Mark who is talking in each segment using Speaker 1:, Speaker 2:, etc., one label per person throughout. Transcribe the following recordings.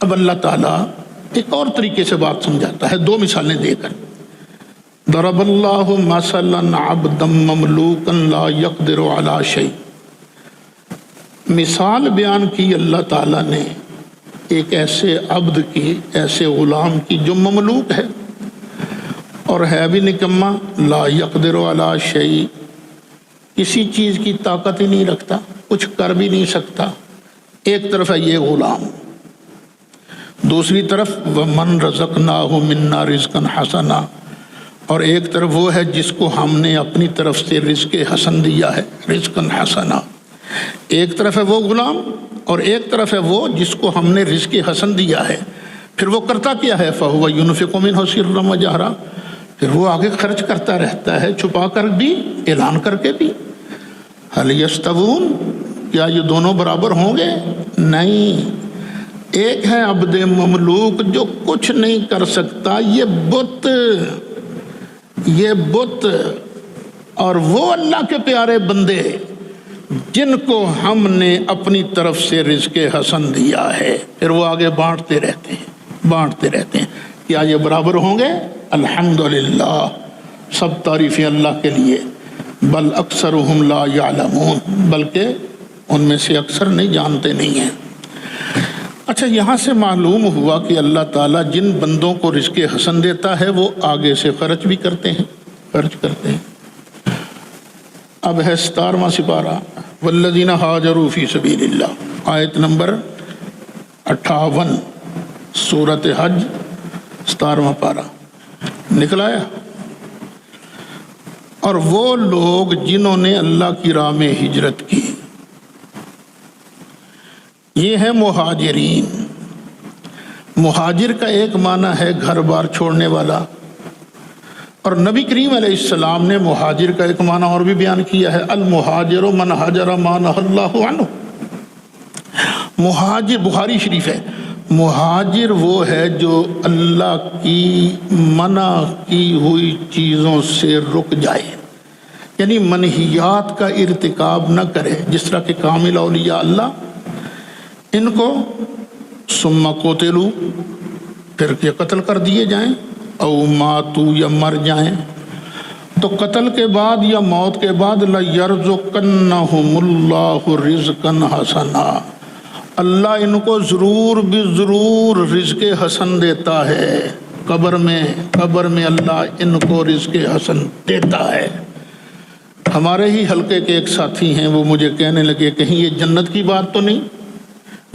Speaker 1: اب اللہ تعالیٰ ایک اور طریقے سے بات سمجھاتا ہے، دو مثالیں دے کر۔ ضرب اللہ مثلا عبدا مملوکا لا یقدر علی شیء، مثال بیان کی اللہ تعالیٰ نے ایک ایسے عبد کی، ایسے غلام کی جو مملوک ہے اور ہے بھی نکما، لا یقدر علی شیء، کسی چیز کی طاقت ہی نہیں رکھتا، کچھ کر بھی نہیں سکتا۔ ایک طرف ہے یہ غلام، دوسری طرف وَمَن رَزَقْنَاهُ مِنَّا رِزْقًا حَسَنًا، اور ایک طرف وہ ہے جس کو ہم نے اپنی طرف سے رزق حسن دیا ہے، رزقًا حسنا۔ ایک طرف ہے وہ غلام اور ایک طرف ہے وہ جس کو ہم نے رزق حسن دیا ہے۔ پھر وہ کرتا کیا ہے؟ فَهُوَ يُنْفِقُ مِنْهُ سِرًّا وَجَهْرًا، پھر وہ آگے خرچ کرتا رہتا ہے، چھپا کر بھی، اعلان کر کے بھی۔ هَلْ يَسْتَوُونَ، کیا یہ دونوں برابر ہوں گے؟ نہیں۔ ایک ہے عبد مملوک جو کچھ نہیں کر سکتا، یہ بت، اور وہ اللہ کے پیارے بندے جن کو ہم نے اپنی طرف سے رزق حسن دیا ہے، پھر وہ آگے بانٹتے رہتے ہیں۔ کیا یہ برابر ہوں گے؟ الحمدللہ، سب تعریفیں اللہ کے لیے۔ بل اکثرهم لا یعلمون، بلکہ ان میں سے اکثر نہیں جانتے نہیں ہیں۔ اچھا، یہاں سے معلوم ہوا کہ اللہ تعالیٰ جن بندوں کو رزق حسن دیتا ہے وہ آگے سے خرچ بھی کرتے ہیں۔ اب ہے 17واں سپارہ، والذین ہاجروا فی سبیل اللہ، آیت نمبر 58، سورۃ حج، 17واں پارہ نکل آیا۔ اور وہ لوگ جنہوں نے اللہ کی راہ میں ہجرت کی، یہ ہے مہاجرین۔ مہاجر کا ایک معنی ہے گھر بار چھوڑنے والا، اور نبی کریم علیہ السلام نے مہاجر کا ایک معنی اور بھی بیان کیا ہے، المہاجر من ہجر ما نہی اللہ عنہ۔ مہاجر، بخاری شریف ہے، مہاجر وہ ہے جو اللہ کی منع کی ہوئی چیزوں سے رک جائے، یعنی منہیات کا ارتکاب نہ کرے، جس طرح کہ کامل اولیاء اللہ، ان کو ثم قتلوا، پھر کہ قتل کر دیے جائیں، او ماتوا، یا مر جائیں، تو قتل کے بعد یا موت کے بعد لَيَرْزُقَنَّهُمُ اللَّهُ رِزْقًا حَسَنًا، اللہ ان کو ضرور بھی ضرور رزق حسن دیتا ہے۔ قبر میں اللہ ان کو رزق حسن دیتا ہے۔ ہمارے ہی حلقے کے ایک ساتھی ہیں، وہ مجھے کہنے لگے کہیں یہ جنت کی بات تو نہیں؟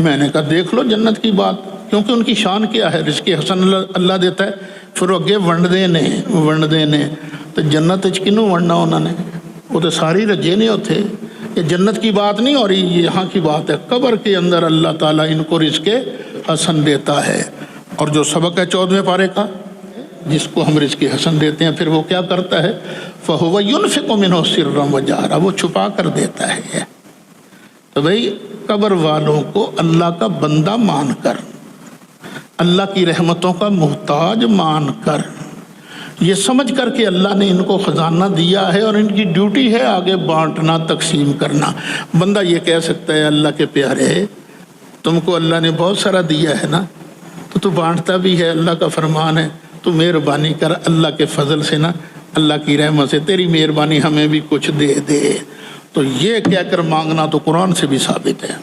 Speaker 1: میں نے کہا دیکھ لو جنت کی بات، کیونکہ ان کی شان کیا ہے، رزق حسن اللہ دیتا ہے۔ پھر وہ اگے ونڈے نے تو جنت کنوں ونڈنا انہوں نے، وہ تو ساری رجے نے ہوتے۔ یہ جنت کی بات نہیں ہو رہی، یہ یہاں کی بات ہے۔ قبر کے اندر اللہ تعالیٰ ان کو رزق حسن دیتا ہے۔ اور جو سبق ہے 14ویں پارے کا، جس کو ہم رزق حسن دیتے ہیں، پھر وہ کیا کرتا ہے؟ فَهُوَ يُنْفِقُ مِنْهُ سِرًّا وَجَهْرًا، وہ چھپا کر دیتا ہے۔ تو بھئی قبر والوں کو اللہ کا بندہ مان کر، اللہ کی رحمتوں کا محتاج مان کر، یہ سمجھ کر کہ اللہ نے ان کو خزانہ دیا ہے اور ان کی ڈیوٹی ہے آگے بانٹنا، تقسیم کرنا۔ بندہ یہ کہہ سکتا ہے اللہ کے پیارے، تم کو اللہ نے بہت سارا دیا ہے نا، تو بانٹتا بھی ہے، اللہ کا فرمان ہے، تو مہربانی کر اللہ کے فضل سے نا، اللہ کی رحمت سے تیری مہربانی ہمیں بھی کچھ دے دے۔ تو یہ کہہ کر مانگنا تو قرآن سے بھی ثابت ہے۔